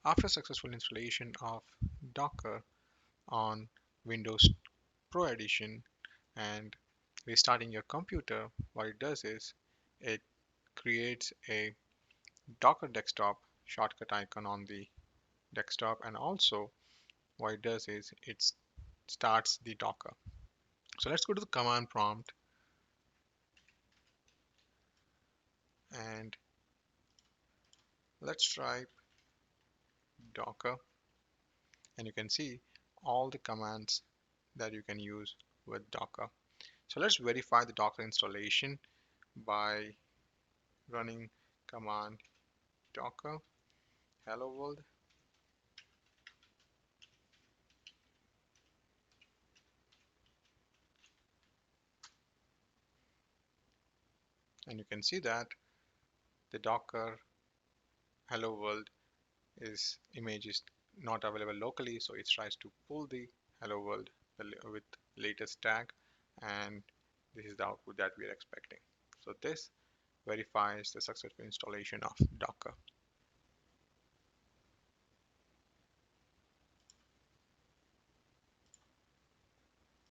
After successful installation of Docker on Windows Pro Edition and restarting your computer, what it does is it creates a Docker desktop shortcut icon on the desktop, and also what it does is it starts the Docker. So let's go to the command prompt and let's type Docker, and you can see all the commands that you can use with Docker. So let's verify the Docker installation by running command docker hello world, and you can see that the Docker hello world is image is not available locally, so it tries to pull the hello world with latest tag, and this is the output that we are expecting. So this verifies the successful installation of Docker.